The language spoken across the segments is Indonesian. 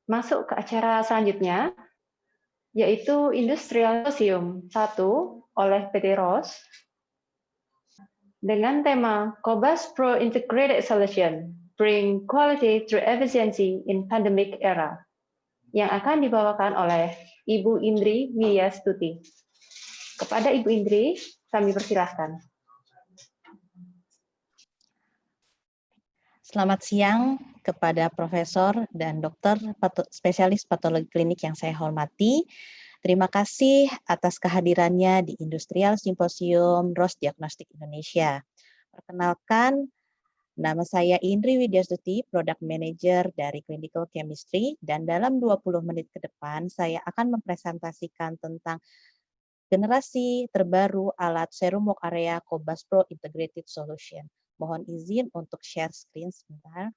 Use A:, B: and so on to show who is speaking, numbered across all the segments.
A: masuk ke acara selanjutnya, yaitu Industrial Museum 1 oleh PT ROS dengan tema Cobas Pro Integrated Solution, Bring Quality Through Efficiency in Pandemic Era, yang akan dibawakan oleh Ibu Indri Widyastuti. Kepada Ibu Indri, kami persilahkan.
B: Selamat siang kepada Profesor dan Dokter Spesialis Patologi Klinik yang saya hormati. Terima kasih atas kehadirannya di Industrial Symposium ROS Diagnostik Indonesia. Perkenalkan, nama saya Indri Widyastuti, Product Manager dari Clinical Chemistry, dan dalam 20 menit ke depan saya akan mempresentasikan tentang generasi terbaru alat Serum Work Area Cobas Pro Integrated Solution. Mohon izin untuk share screen sebentar.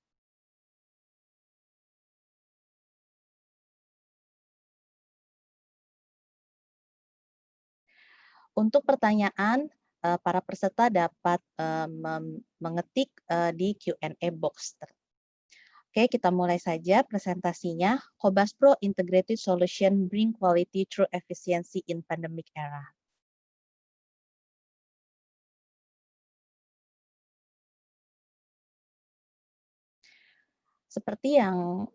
B: Untuk pertanyaan, para peserta dapat mengetik di Q&A box. Oke, kita mulai saja presentasinya. Cobas Pro Integrated Solution Bring Quality Through Efficiency in Pandemic Era. Seperti yang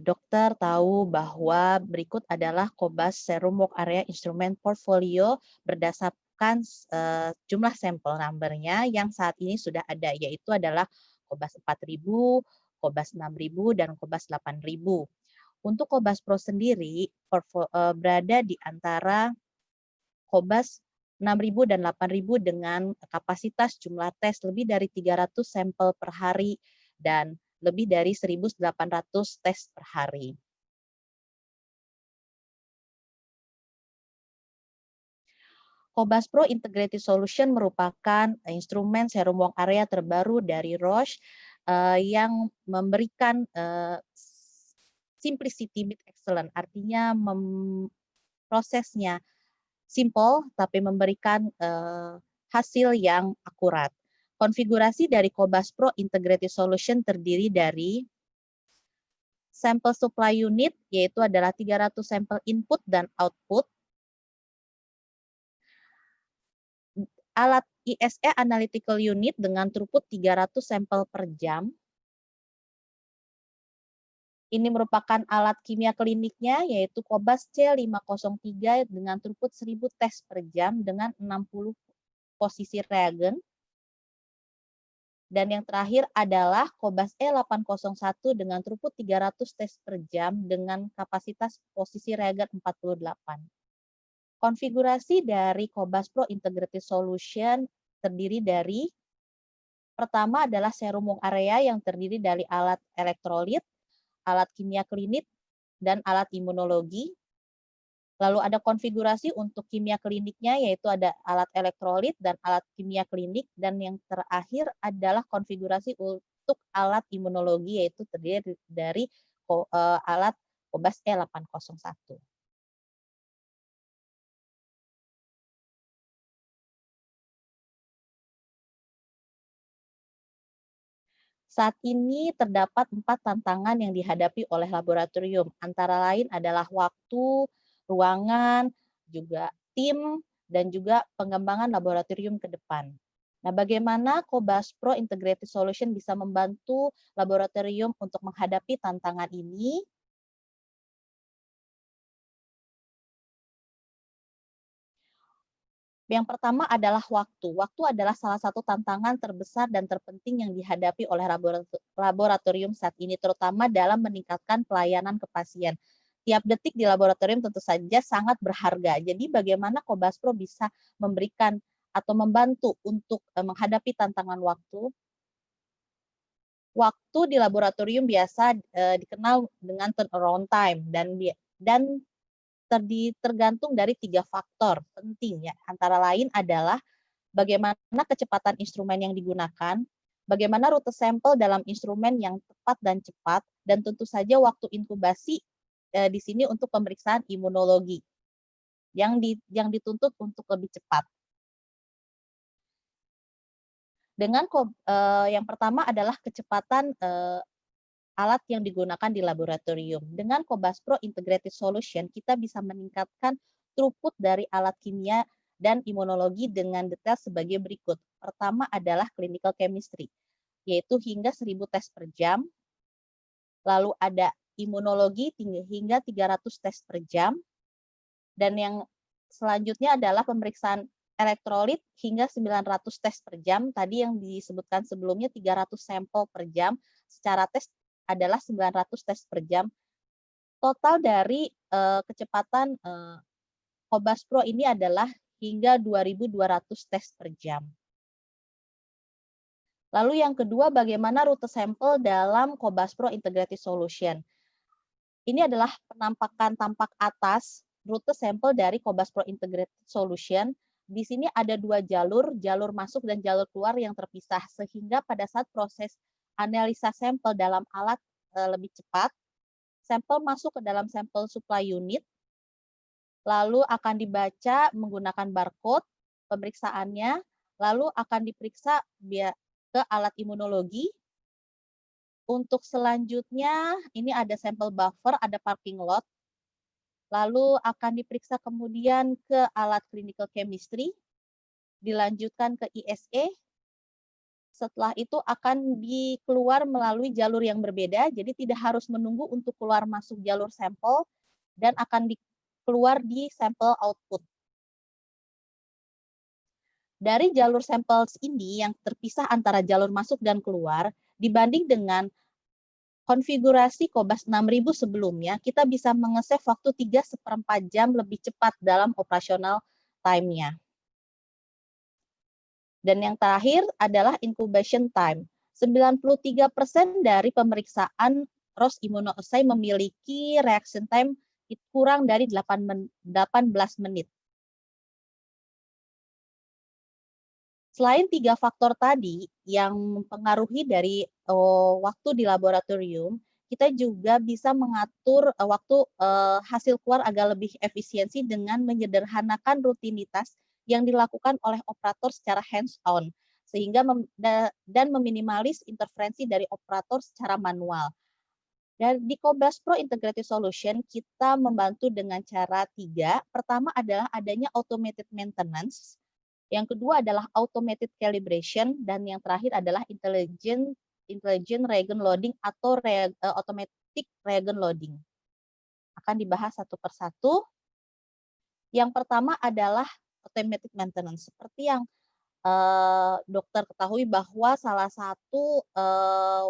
B: dokter tahu bahwa berikut adalah Cobas Serum Work Area Instrument Portfolio berdasarkan jumlah sampel number-nya yang saat ini sudah ada, yaitu adalah Cobas 4000, Cobas 6000, dan Cobas 8000. Untuk Cobas Pro sendiri berada di antara Cobas 6000 dan 8000 dengan kapasitas jumlah tes lebih dari 300 sampel per hari dan lebih dari 1.800 tes per hari. Cobas Pro Integrated Solution merupakan instrumen serum work area terbaru dari Roche yang memberikan simplicity with excellence, artinya prosesnya simple tapi memberikan hasil yang akurat. Konfigurasi dari Cobas Pro Integrated Solution terdiri dari sampel supply unit, yaitu adalah 300 sampel input dan output, alat ISE Analytical Unit dengan throughput 300 sampel per jam. Ini merupakan alat kimia kliniknya, yaitu Cobas C503 dengan throughput 1000 tes per jam dengan 60 posisi reagen. Dan yang terakhir adalah Cobas E801 dengan throughput 300 tes per jam dengan kapasitas posisi reagen 48. Konfigurasi dari Cobas Pro Integrated Solution terdiri dari, pertama adalah serum work area yang terdiri dari alat elektrolit, alat kimia klinik, dan alat imunologi. Lalu ada konfigurasi untuk kimia kliniknya, yaitu ada alat elektrolit dan alat kimia klinik, dan yang terakhir adalah konfigurasi untuk alat imunologi, yaitu terdiri dari alat Cobas E801. Saat ini terdapat 4 tantangan yang dihadapi oleh laboratorium, antara lain adalah waktu, ruangan, juga tim, dan juga pengembangan laboratorium ke depan. Nah, bagaimana Cobas Pro Integrated Solution bisa membantu laboratorium untuk menghadapi tantangan ini? Yang pertama adalah waktu. Waktu adalah salah satu tantangan terbesar dan terpenting yang dihadapi oleh laboratorium saat ini, terutama dalam meningkatkan pelayanan ke pasien. Tiap detik di laboratorium tentu saja sangat berharga. Jadi bagaimana Cobas Pro bisa memberikan atau membantu untuk menghadapi tantangan waktu? Waktu di laboratorium biasa dikenal dengan turnaround time dan tergantung dari 3 faktor penting ya. Antara lain adalah bagaimana kecepatan instrumen yang digunakan, bagaimana rute sampel dalam instrumen yang tepat dan cepat, dan tentu saja waktu inkubasi di sini untuk pemeriksaan imunologi yang dituntut untuk lebih cepat. Dengan yang pertama adalah kecepatan alat yang digunakan di laboratorium. Dengan Cobas Pro Integrated Solution, kita bisa meningkatkan throughput dari alat kimia dan imunologi dengan detail sebagai berikut. Pertama adalah clinical chemistry, yaitu hingga 1000 tes per jam. Lalu ada imunologi hingga 300 tes per jam. Dan yang selanjutnya adalah pemeriksaan elektrolit hingga 900 tes per jam. Tadi yang disebutkan sebelumnya 300 sampel per jam. Secara tes adalah 900 tes per jam. Total dari kecepatan Cobas Pro ini adalah hingga 2.200 tes per jam. Lalu yang kedua, bagaimana rute sampel dalam Cobas Pro Integrated Solution. Ini adalah penampakan tampak atas rute sampel dari Cobas Pro Integrated Solution. Di sini ada dua jalur masuk dan jalur keluar yang terpisah, sehingga pada saat proses analisa sampel dalam alat lebih cepat, sampel masuk ke dalam sampel supply unit, lalu akan dibaca menggunakan barcode pemeriksaannya, lalu akan diperiksa ke alat imunologi. Untuk selanjutnya, ini ada sampel buffer, ada parking lot, lalu akan diperiksa kemudian ke alat clinical chemistry, dilanjutkan ke ISE, setelah itu akan dikeluar melalui jalur yang berbeda, jadi tidak harus menunggu untuk keluar masuk jalur sampel, dan akan keluar di sampel output. Dari jalur sampel ini yang terpisah antara jalur masuk dan keluar, dibanding dengan konfigurasi Cobas 6000 sebelumnya, kita bisa menge-save waktu 3/4 jam lebih cepat dalam operasional time-nya. Dan yang terakhir adalah incubation time. 93% dari pemeriksaan ROS immunoassay memiliki reaction time kurang dari 18 menit. Selain 3 faktor tadi yang mempengaruhi dari waktu di laboratorium, kita juga bisa mengatur waktu hasil keluar agar lebih efisiensi dengan menyederhanakan rutinitas yang dilakukan oleh operator secara hands-on, sehingga dan meminimalis interferensi dari operator secara manual. Dan di Cobas Pro Integrated Solution, kita membantu dengan cara 3. Pertama adalah adanya automated maintenance, yang kedua adalah automated calibration, dan yang terakhir adalah intelligent reagent loading atau automatic reagent loading. Akan dibahas satu persatu. Yang pertama adalah automated maintenance. Seperti yang dokter ketahui bahwa salah satu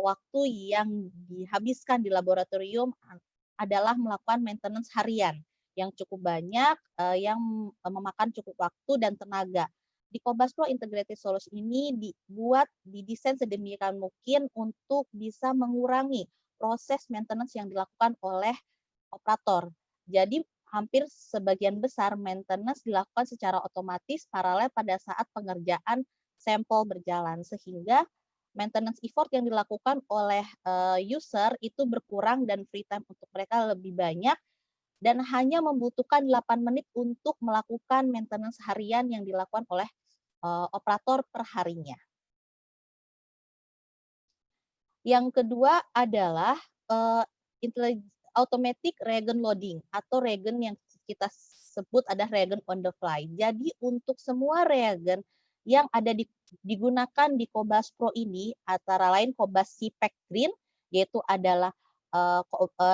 B: waktu yang dihabiskan di laboratorium adalah melakukan maintenance harian yang cukup banyak, yang memakan cukup waktu dan tenaga. Di Cobas Pro Integrated Solution ini didesain sedemikian mungkin untuk bisa mengurangi proses maintenance yang dilakukan oleh operator. Jadi hampir sebagian besar maintenance dilakukan secara otomatis paralel pada saat pengerjaan sampel berjalan, sehingga maintenance effort yang dilakukan oleh user itu berkurang dan free time untuk mereka lebih banyak, dan hanya membutuhkan 8 menit untuk melakukan maintenance harian yang dilakukan oleh operator per harinya. Yang kedua adalah automatic reagent loading atau reagent yang kita sebut ada reagent on the fly. Jadi untuk semua reagent yang ada digunakan di Cobas Pro ini, antara lain Cobas CPEC Green, yaitu adalah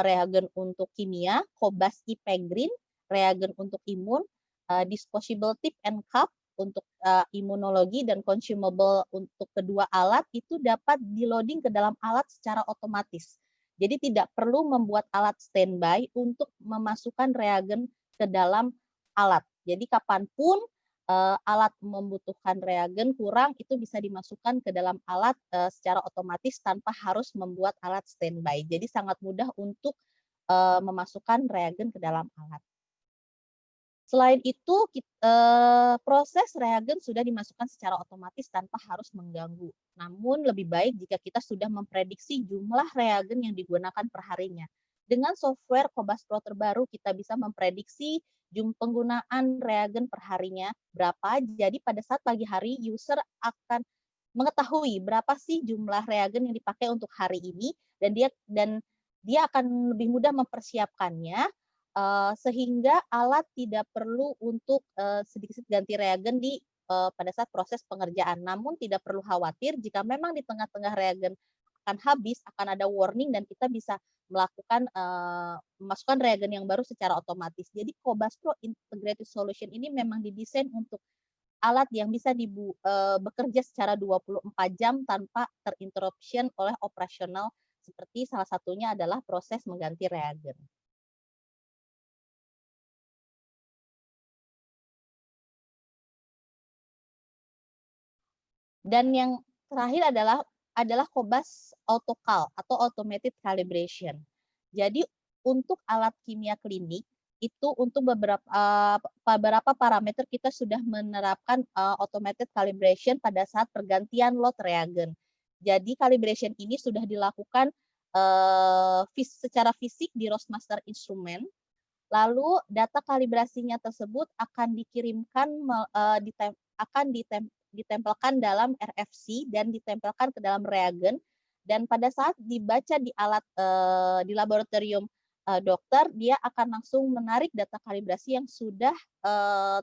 B: reagen untuk kimia, Cobas IPEC Green, reagen untuk imun, disposable tip and cup untuk imunologi, dan consumable untuk kedua alat itu dapat di-loading ke dalam alat secara otomatis. Jadi tidak perlu membuat alat standby untuk memasukkan reagen ke dalam alat. Jadi kapanpun alat membutuhkan reagen kurang, itu bisa dimasukkan ke dalam alat secara otomatis tanpa harus membuat alat standby. Jadi sangat mudah untuk memasukkan reagen ke dalam alat. Selain itu, proses reagen sudah dimasukkan secara otomatis tanpa harus mengganggu. Namun lebih baik jika kita sudah memprediksi jumlah reagen yang digunakan per harinya. Dengan software Cobas Pro terbaru, kita bisa memprediksi penggunaan reagen per harinya berapa. Jadi pada saat pagi hari, user akan mengetahui berapa sih jumlah reagen yang dipakai untuk hari ini, dan dia akan lebih mudah mempersiapkannya, sehingga alat tidak perlu untuk sedikit-sedikit ganti reagen pada saat proses pengerjaan. Namun tidak perlu khawatir jika memang di tengah-tengah reagen akan habis, akan ada warning dan kita bisa melakukan memasukkan reagen yang baru secara otomatis. Jadi Cobas Pro Integrated Solution ini memang didesain untuk alat yang bisa bekerja secara 24 jam tanpa terinterruption oleh operasional, seperti salah satunya adalah proses mengganti reagen. Dan yang terakhir adalah Cobas AutoCal atau Automated Calibration. Jadi untuk alat kimia klinik itu untuk beberapa parameter kita sudah menerapkan automated calibration pada saat pergantian lot reagen. Jadi calibration ini sudah dilakukan secara fisik di Roadmaster Instrument. Lalu data kalibrasinya tersebut akan dikirimkan ditempelkan dalam RFC dan ditempelkan ke dalam reagen, dan pada saat dibaca di alat di laboratorium dokter, dia akan langsung menarik data kalibrasi yang sudah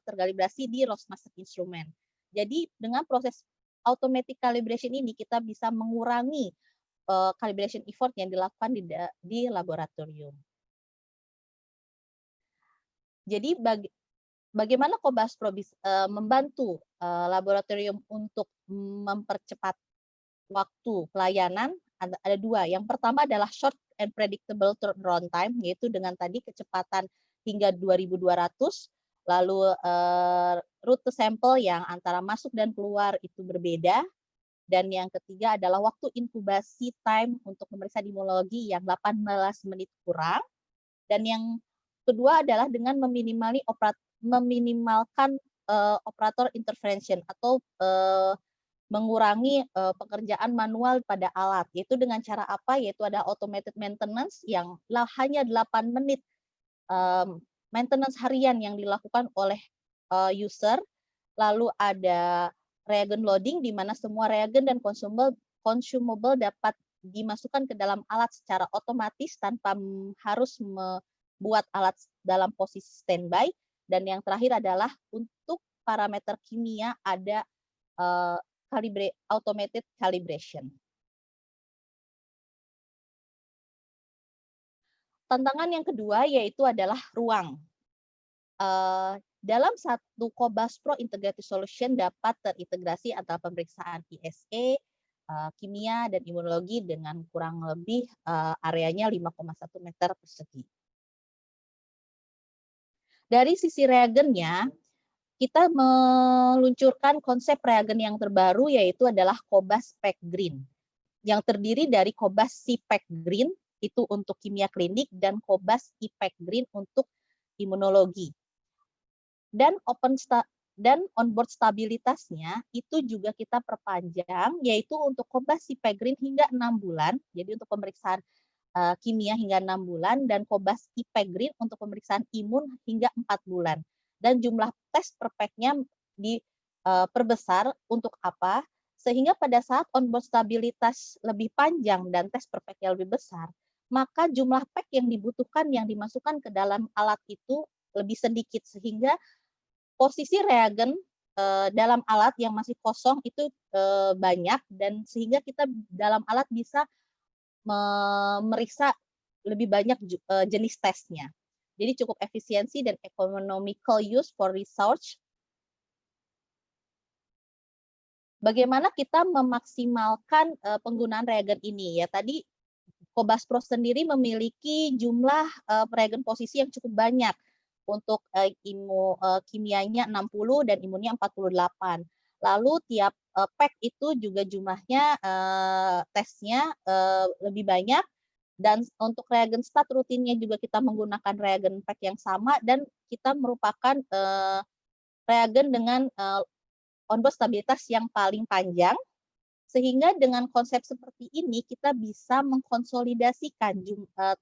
B: terkalibrasi di Roadmaster Instrument. Jadi dengan proses automatic calibration ini kita bisa mengurangi calibration effort yang dilakukan di laboratorium. Jadi bagaimana Cobas Pro membantu laboratorium untuk mempercepat waktu pelayanan? Ada dua. Yang pertama adalah short and predictable turnaround time, yaitu dengan tadi kecepatan hingga 2.200, lalu rute sampel yang antara masuk dan keluar itu berbeda, dan yang ketiga adalah waktu inkubasi time untuk memeriksa imunologi yang 18 menit kurang, dan yang kedua adalah dengan meminimalkan operator intervention atau mengurangi pekerjaan manual pada alat. Yaitu dengan cara apa? Yaitu ada automated maintenance yang hanya 8 menit maintenance harian yang dilakukan oleh user. Lalu ada reagen loading di mana semua reagen dan consumable dapat dimasukkan ke dalam alat secara otomatis tanpa harus buat alat dalam posisi standby. Dan yang terakhir adalah untuk parameter kimia ada automated calibration. Tantangan yang kedua yaitu adalah ruang. Dalam satu Cobas Pro Integrated Solution dapat terintegrasi antara pemeriksaan ISE, kimia, dan imunologi dengan kurang lebih areanya 5,1 meter persegi. Dari sisi reagennya, kita meluncurkan konsep reagen yang terbaru yaitu adalah Cobas Pack Green, yang terdiri dari Cobas C-Pack Green itu untuk kimia klinik dan Cobas E-Pack Green untuk imunologi. Dan onboard stabilitasnya itu juga kita perpanjang, yaitu untuk Cobas C-Pack Green hingga 6 bulan, jadi untuk pemeriksaan kimia hingga 6 bulan, dan Cobas E-Pack Green untuk pemeriksaan imun hingga 4 bulan. Dan jumlah tes per pack-nya diperbesar untuk apa? Sehingga pada saat onboard stabilitas lebih panjang dan tes per pack-nya lebih besar, maka jumlah pack yang dibutuhkan yang dimasukkan ke dalam alat itu lebih sedikit, sehingga posisi reagen dalam alat yang masih kosong itu banyak, dan sehingga kita dalam alat bisa memeriksa lebih banyak jenis tesnya. Jadi cukup efisiensi dan economical use for research. Bagaimana kita memaksimalkan penggunaan reagen ini? Ya, tadi Cobas Pro sendiri memiliki jumlah reagen posisi yang cukup banyak. Untuk kimianya 60 dan imunnya 48. Lalu tiap pack itu juga jumlahnya tesnya lebih banyak, dan untuk reagen stat rutinnya juga kita menggunakan reagen pack yang sama, dan kita merupakan reagen dengan onboard stabilitas yang paling panjang, sehingga dengan konsep seperti ini kita bisa mengkonsolidasikan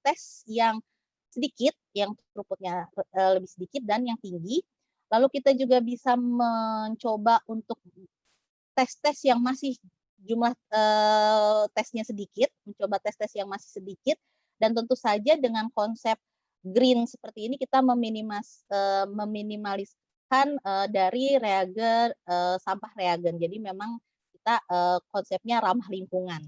B: tes yang sedikit, yang throughputnya lebih sedikit dan yang tinggi. Lalu kita juga bisa mencoba untuk tes-tes yang masih jumlah tesnya sedikit, mencoba tes-tes yang masih sedikit, dan tentu saja dengan konsep green seperti ini kita meminimaliskan dari reagen sampah reagen. Jadi memang kita konsepnya ramah lingkungan.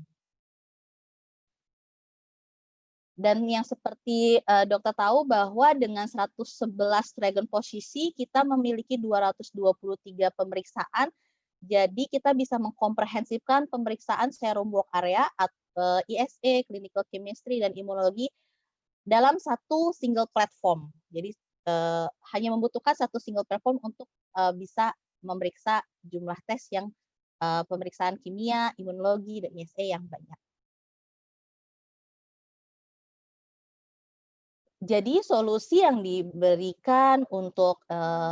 B: Dan yang seperti dokter tahu bahwa dengan 111 reagen posisi kita memiliki 223 pemeriksaan. Jadi kita bisa mengkomprehensifkan pemeriksaan serum work area, ISE, clinical chemistry, dan imunologi dalam satu single platform. Jadi hanya membutuhkan satu single platform untuk bisa memeriksa jumlah tes yang pemeriksaan kimia, imunologi, dan ISE yang banyak. Jadi solusi yang diberikan untuk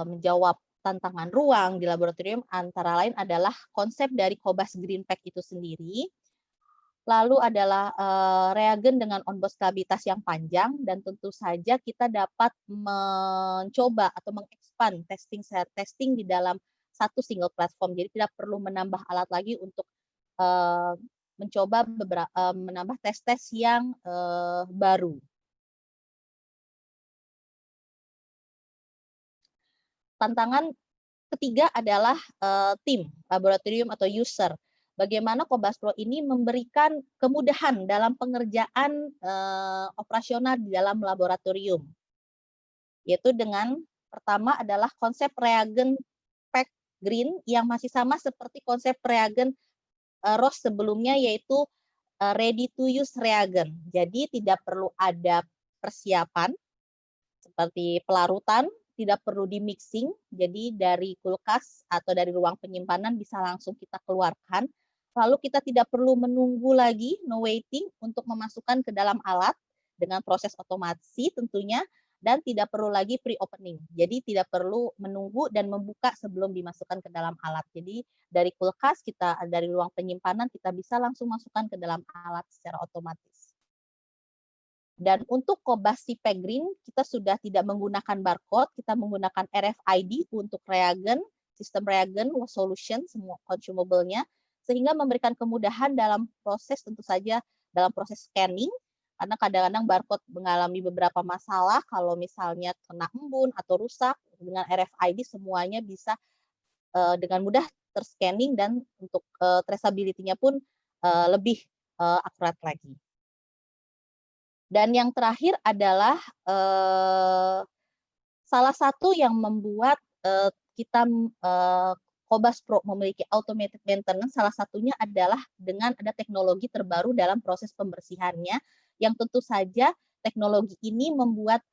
B: menjawab tantangan ruang di laboratorium antara lain adalah konsep dari Cobas Green Pack itu sendiri, lalu adalah reagen dengan on-board stabilitas yang panjang, dan tentu saja kita dapat mencoba atau mengekspan testing di dalam satu single platform. Jadi tidak perlu menambah alat lagi untuk mencoba menambah tes-tes yang baru. Tantangan ketiga adalah tim, laboratorium atau user. Bagaimana Cobas Pro ini memberikan kemudahan dalam pengerjaan operasional di dalam laboratorium. Yaitu dengan pertama adalah konsep reagen pack green yang masih sama seperti konsep reagen ROS sebelumnya, yaitu ready to use reagen. Jadi tidak perlu ada persiapan seperti pelarutan, tidak perlu di mixing, jadi dari kulkas atau dari ruang penyimpanan bisa langsung kita keluarkan. Lalu kita tidak perlu menunggu lagi, no waiting, untuk memasukkan ke dalam alat dengan proses otomasi tentunya, dan tidak perlu lagi pre-opening. Jadi tidak perlu menunggu dan membuka sebelum dimasukkan ke dalam alat. Jadi dari kulkas, dari ruang penyimpanan, kita bisa langsung masukkan ke dalam alat secara otomatis. Dan untuk Cobas CPack Green, kita sudah tidak menggunakan barcode, kita menggunakan RFID untuk reagen, sistem reagen, solution, semua consumable-nya, sehingga memberikan kemudahan dalam proses, tentu saja dalam proses scanning, karena kadang-kadang barcode mengalami beberapa masalah, kalau misalnya kena embun atau rusak, dengan RFID semuanya bisa dengan mudah terscanning, dan untuk traceability-nya pun lebih akurat lagi. Dan yang terakhir adalah salah satu yang membuat kita Cobas Pro memiliki automated maintenance, salah satunya adalah dengan ada teknologi terbaru dalam proses pembersihannya, yang tentu saja teknologi ini membuat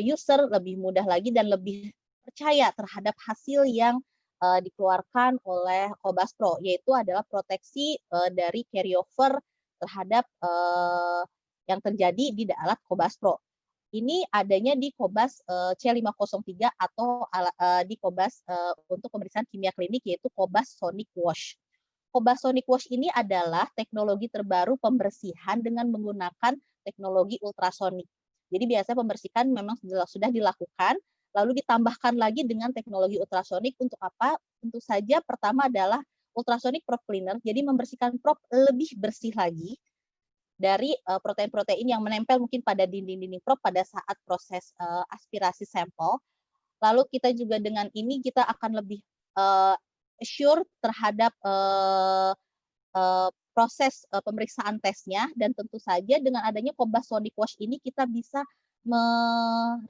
B: user lebih mudah lagi dan lebih percaya terhadap hasil yang dikeluarkan oleh Cobas Pro, yaitu adalah proteksi dari carryover terhadap yang terjadi di alat Cobas Pro. Ini adanya di Cobas C503 atau di Cobas untuk pemeriksaan kimia klinik, yaitu Cobas Sonic Wash. Cobas Sonic Wash ini adalah teknologi terbaru pembersihan dengan menggunakan teknologi ultrasonik. Jadi biasanya pembersihan memang sudah dilakukan, lalu ditambahkan lagi dengan teknologi ultrasonik untuk apa? Tentu saja pertama adalah ultrasonic probe cleaner, jadi membersihkan probe lebih bersih lagi dari protein-protein yang menempel mungkin pada dinding-dinding probe pada saat proses aspirasi sampel. Lalu kita juga dengan ini kita akan lebih sure terhadap proses pemeriksaan tesnya, dan tentu saja dengan adanya Cobas Sonic Wash ini kita bisa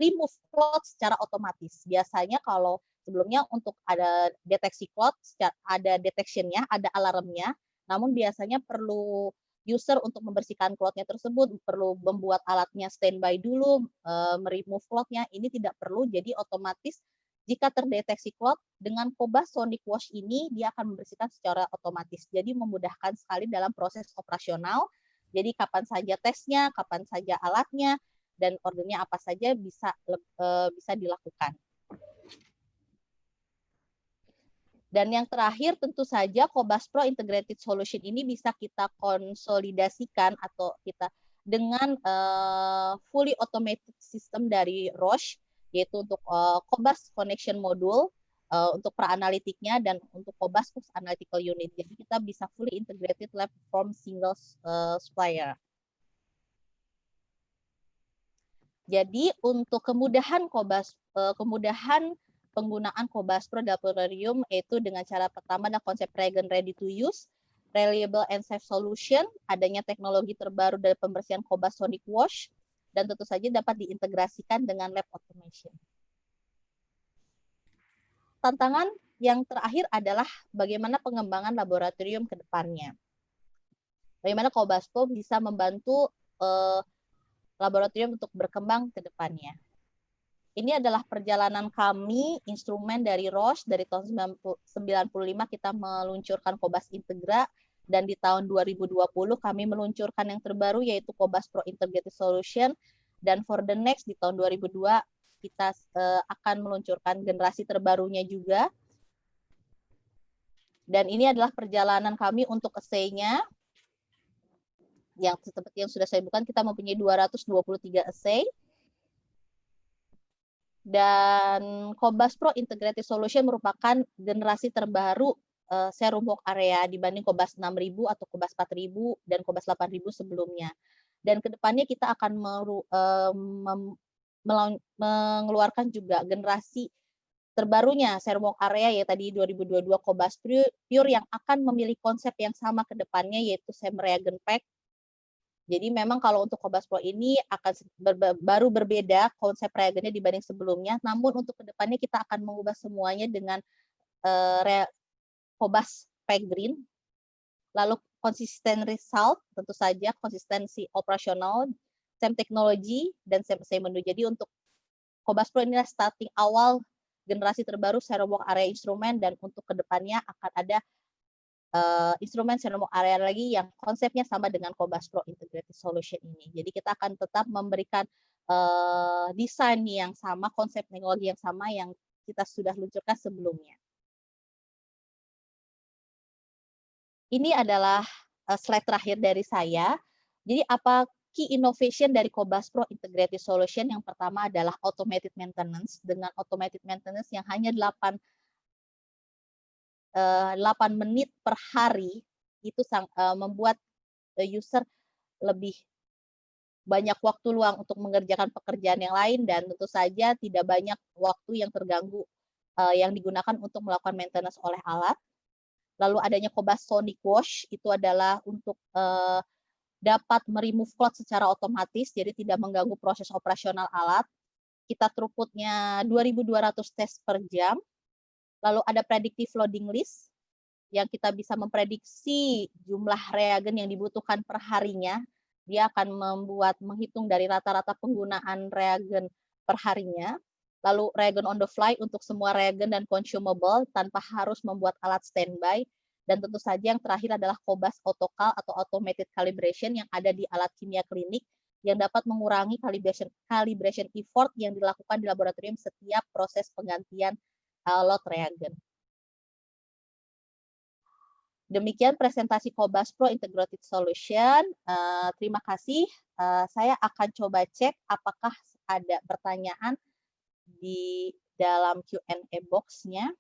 B: remove clot secara otomatis. Biasanya kalau sebelumnya untuk ada deteksi clot, ada detection-nya, ada alarmnya, namun biasanya perlu user untuk membersihkan clotnya tersebut, perlu membuat alatnya standby dulu, meremove clotnya. Ini tidak perlu, jadi otomatis jika terdeteksi clot, dengan Cobas Sonic Wash ini dia akan membersihkan secara otomatis. Jadi memudahkan sekali dalam proses operasional. Jadi kapan saja tesnya, kapan saja alatnya, dan ordernya apa saja bisa dilakukan. Dan yang terakhir tentu saja Cobas Pro Integrated Solution ini bisa kita konsolidasikan atau kita dengan fully automated system dari Roche, yaitu untuk Cobas Connection Module, untuk pra-analitiknya dan untuk Cobas Post Analytical Unit. Jadi kita bisa fully integrated lab from single supplier. Jadi untuk kemudahan kemudahan penggunaan Cobas Pro Laboratorium itu dengan cara pertama adalah konsep reagent ready to use, reliable and safe solution, adanya teknologi terbaru dari pembersihan Cobas Sonic Wash, dan tentu saja dapat diintegrasikan dengan lab automation. Tantangan yang terakhir adalah bagaimana pengembangan laboratorium ke depannya. Bagaimana Cobas Pro bisa membantu laboratorium untuk berkembang ke depannya. Ini adalah perjalanan kami, instrumen dari Roche, dari tahun 1995 kita meluncurkan Cobas Integra, dan di tahun 2020 kami meluncurkan yang terbaru yaitu Cobas Pro Integrated Solution, dan for the next di tahun 2002 kita akan meluncurkan generasi terbarunya juga. Dan ini adalah perjalanan kami untuk assay-nya. Yang seperti yang sudah saya bukan, kita mempunyai 223 assay. Dan Cobas Pro Integrated Solution merupakan generasi terbaru serum work area dibanding Cobas 6000 atau Cobas 4000 dan Cobas 8000 sebelumnya. Dan kedepannya kita akan mengeluarkan juga generasi terbarunya serum work area ya tadi 2022 Cobas Pure yang akan memiliki konsep yang sama ke depannya yaitu same reagent pack. Jadi memang kalau untuk Cobas Pro ini akan baru berbeda konsep reagentnya dibanding sebelumnya, namun untuk kedepannya kita akan mengubah semuanya dengan Cobas Pack Green. Lalu konsisten result, tentu saja konsistensi operasional, same teknologi, dan same menu. Jadi untuk Cobas Pro inilah starting awal generasi terbaru serum work area instrumen, dan untuk kedepannya akan ada instrumen serum work area lagi yang konsepnya sama dengan Cobas Pro Integrated Solution ini. Jadi kita akan tetap memberikan desain yang sama, konsep teknologi yang sama yang kita sudah luncurkan sebelumnya. Ini adalah slide terakhir dari saya. Jadi apa key innovation dari Cobas Pro Integrated Solution? Yang pertama adalah automated maintenance. Dengan automated maintenance yang hanya 8 menit per hari, itu membuat user lebih banyak waktu luang untuk mengerjakan pekerjaan yang lain, dan tentu saja tidak banyak waktu yang terganggu yang digunakan untuk melakukan maintenance oleh alat. Lalu adanya Cobas Sonic Wash, itu adalah untuk dapat meremove clot secara otomatis, jadi tidak mengganggu proses operasional alat. Kita throughputnya 2.200 tes per jam. Lalu ada predictive loading list, yang kita bisa memprediksi jumlah reagen yang dibutuhkan per harinya. Dia akan menghitung dari rata-rata penggunaan reagen per harinya. Lalu reagen on the fly untuk semua reagen dan consumable tanpa harus membuat alat standby. Dan tentu saja yang terakhir adalah Cobas Autocal atau Automated Calibration yang ada di alat kimia klinik yang dapat mengurangi calibration effort yang dilakukan di laboratorium setiap proses penggantian lot reagen. Demikian presentasi Cobas Pro Integrated Solution. Terima kasih. Saya akan coba cek apakah ada pertanyaan di dalam Q&A box-nya.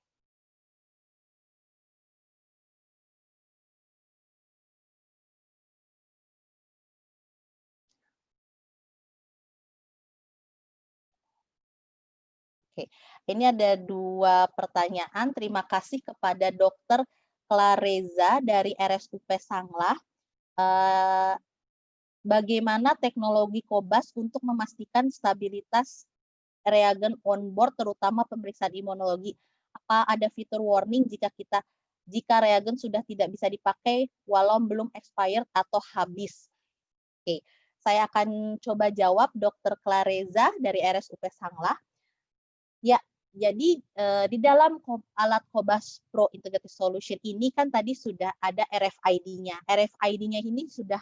B: Oke, ini ada 2 pertanyaan. Terima kasih kepada Dr. Clareza dari RSUP Sanglah. Bagaimana teknologi Cobas untuk memastikan stabilitas reagen on-board, terutama pemeriksaan imunologi? Apa ada fitur warning jika reagen sudah tidak bisa dipakai walau belum expired atau habis? Oke, saya akan coba jawab Dr. Clareza dari RSUP Sanglah. Ya, jadi di dalam alat Cobas Pro Integrated Solution ini kan tadi sudah ada RFID-nya. RFID-nya ini sudah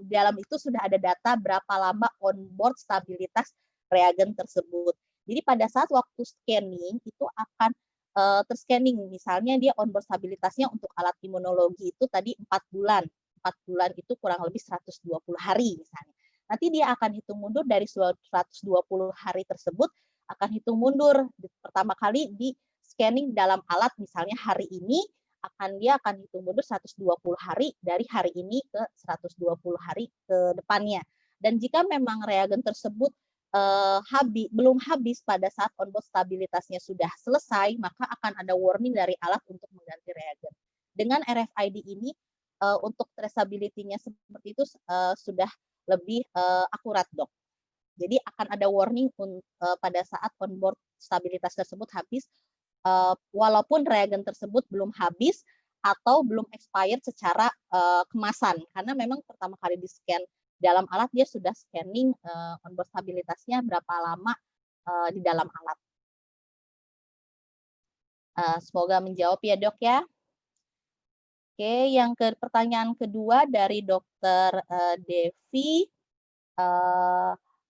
B: dalam itu sudah ada data berapa lama onboard stabilitas reagen tersebut. Jadi pada saat waktu scanning itu akan terscanning, misalnya dia onboard stabilitasnya untuk alat imunologi itu tadi 4 bulan. 4 bulan itu kurang lebih 120 hari misalnya. Nanti dia akan hitung mundur dari 120 hari tersebut, akan hitung mundur pertama kali di scanning dalam alat misalnya hari ini dia akan hitung mundur 120 hari dari hari ini ke 120 hari ke depannya. Dan jika memang reagen tersebut belum habis pada saat onboard stabilitasnya sudah selesai, maka akan ada warning dari alat untuk mengganti reagen. Dengan RFID ini untuk traceability-nya seperti itu sudah lebih akurat, Dok. Jadi akan ada warning pada saat onboard stabilitas tersebut habis, walaupun reagen tersebut belum habis atau belum expired secara kemasan, karena memang pertama kali di-scan dalam alat dia sudah scanning onboard stabilitasnya berapa lama di dalam alat. Semoga menjawab ya, Dok ya. Oke, pertanyaan kedua dari Dokter Devi.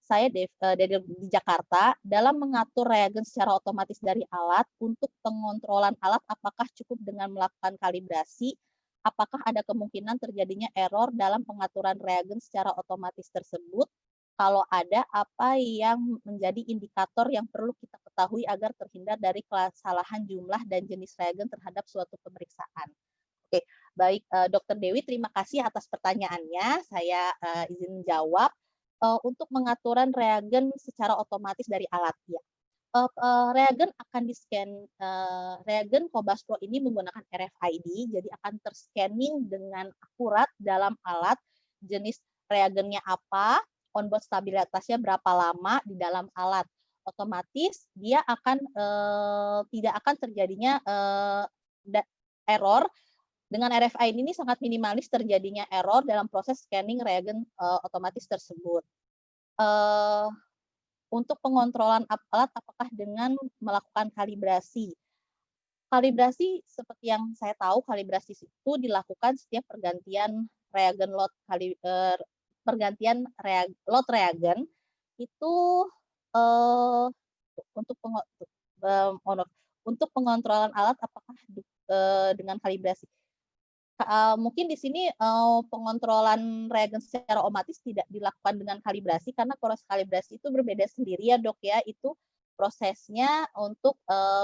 B: Saya dari di Jakarta, dalam mengatur reagen secara otomatis dari alat, untuk pengontrolan alat apakah cukup dengan melakukan kalibrasi? Apakah ada kemungkinan terjadinya error dalam pengaturan reagen secara otomatis tersebut? Kalau ada, apa yang menjadi indikator yang perlu kita ketahui agar terhindar dari kesalahan jumlah dan jenis reagen terhadap suatu pemeriksaan? Oke, baik Dr. Dewi, terima kasih atas pertanyaannya. Saya izin menjawab. Untuk pengaturan reagen secara otomatis dari alat, ya. Reagen akan di-scan, reagen Cobas Pro ini menggunakan RFID, jadi akan ter-scanning dengan akurat dalam alat, jenis reagennya apa, onboard stabilitasnya berapa lama di dalam alat. Otomatis dia akan tidak akan terjadinya error. Dengan RFID ini sangat minimalis terjadinya error dalam proses scanning reagen otomatis tersebut. Untuk pengontrolan alat apakah dengan melakukan kalibrasi? Kalibrasi seperti yang saya tahu, kalibrasi itu dilakukan setiap pergantian reagen lot reagen itu untuk pengontrolan alat apakah dengan kalibrasi. Mungkin di sini pengontrolan reagen secara otomatis tidak dilakukan dengan kalibrasi karena proses kalibrasi itu berbeda sendiri ya, Dok ya. Itu prosesnya untuk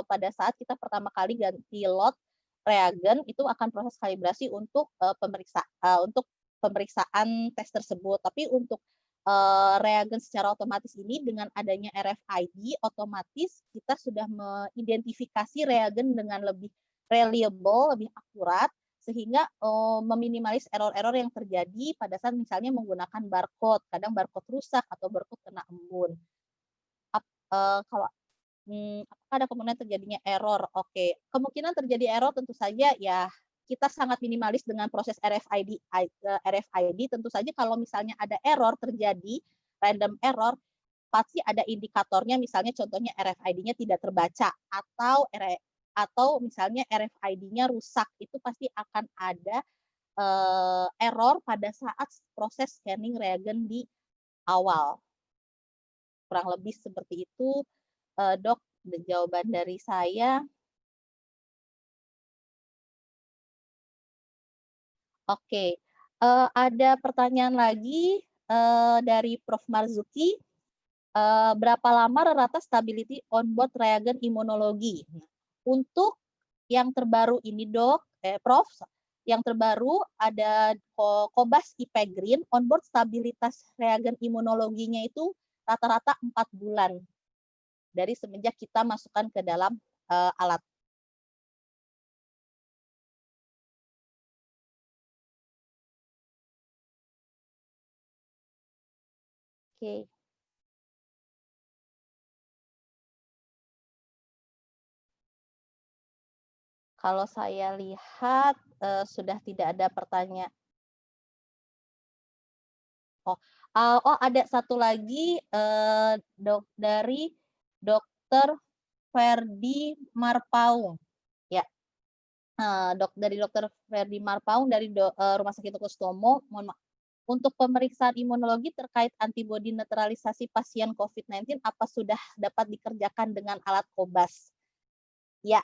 B: pada saat kita pertama kali ganti lot reagen itu akan proses kalibrasi untuk pemeriksaan tes tersebut. Tapi untuk reagen secara otomatis ini dengan adanya RFID otomatis kita sudah mengidentifikasi reagen dengan lebih reliable, lebih akurat sehingga meminimalis error-error yang terjadi pada saat misalnya menggunakan barcode, kadang barcode rusak atau barcode kena embun. Kalau apakah ada kemungkinan terjadinya error? Oke, kemungkinan terjadi error tentu saja ya kita sangat minimalis dengan proses RFID. Tentu saja kalau misalnya ada error terjadi, random error, pasti ada indikatornya, misalnya contohnya RFID-nya tidak terbaca atau misalnya RFID-nya rusak, itu pasti akan ada error pada saat proses scanning reagen di awal. Kurang lebih seperti itu, Dok, jawaban dari saya. Oke, ada pertanyaan lagi dari Prof. Marzuki. Berapa lama rata stability onboard reagen imunologi? Untuk yang terbaru ini, Prof, yang terbaru ada Cobas Ipegrin, onboard stabilitas reagen imunologinya itu rata-rata 4 bulan dari semenjak kita masukkan ke dalam alat. Oke. Kalau saya lihat sudah tidak ada pertanyaan. Ada satu lagi dari Dokter Ferdi Marpaung. Ya, dari Dokter Ferdi Marpaung dari Rumah Sakit Dr. Sutomo. Mohon maaf. Untuk pemeriksaan imunologi terkait antibodi netralisasi pasien COVID-19, apa sudah dapat dikerjakan dengan alat Cobas? Ya,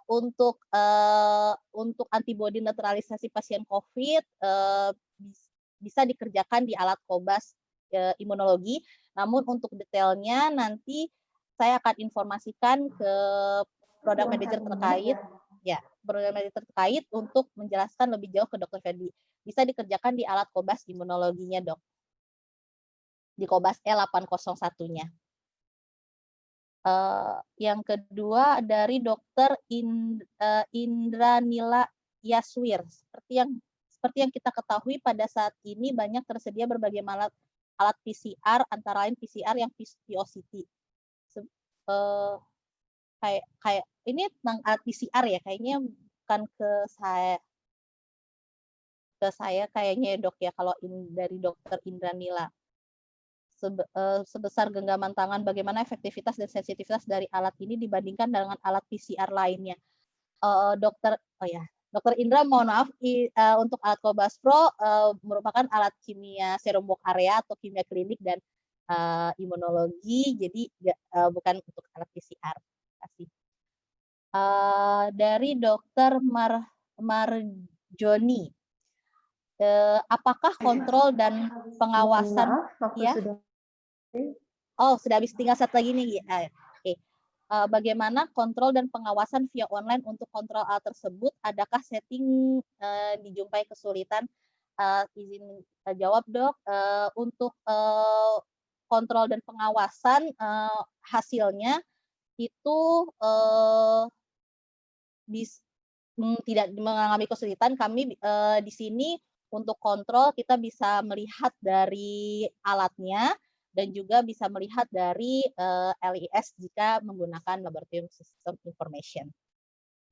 B: untuk antibodi netralisasi pasien COVID bisa dikerjakan di alat Cobas imunologi. Namun untuk detailnya nanti saya akan informasikan ke product manager terkait, ya, product manager terkait untuk menjelaskan lebih jauh ke Dr. Fendi. Bisa dikerjakan di alat Cobas imunologinya, Dok. Di Cobas E801-nya. Yang kedua dari Dr. Indranila Yaswir. Seperti yang kita ketahui pada saat ini banyak tersedia berbagai alat PCR, antara lain PCR yang POCT. Kayak ini tentang alat PCR ya, kayaknya bukan ke saya kayaknya ya, Dok ya, kalau dari Dr. Indranila. Sebesar genggaman tangan bagaimana efektivitas dan sensitivitas dari alat ini dibandingkan dengan alat PCR lainnya. Dokter Indra, mohon maaf, untuk alat Cobas Pro merupakan alat kimia serum work area atau kimia klinik dan imunologi, jadi bukan untuk alat PCR. Terima kasih. Dari Dr. Marjoni, apakah kontrol dan pengawasan? Ya? Oh, sudah habis, tinggal satu lagi nih. Oke. Bagaimana kontrol dan pengawasan via online untuk kontrol alat tersebut? Adakah setting dijumpai kesulitan? Izin jawab, Dok. Untuk kontrol dan pengawasan hasilnya itu tidak mengalami kesulitan. Kami di sini untuk kontrol kita bisa melihat dari alatnya dan juga bisa melihat dari LIS jika menggunakan Laboratorium System Information.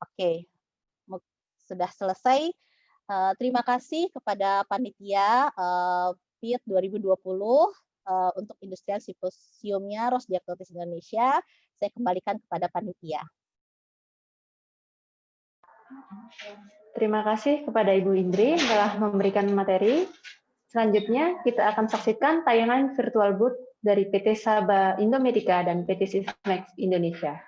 B: Oke, sudah selesai. Terima kasih kepada panitia PIT 2020 untuk Industrial Symposiumnya Ros Diagnostics Indonesia. Saya kembalikan kepada panitia.
A: Terima kasih kepada Ibu Indri telah memberikan materi. Selanjutnya, kita akan saksikan tayangan virtual booth dari PT Saba Indomedica dan PT Sysmex Indonesia.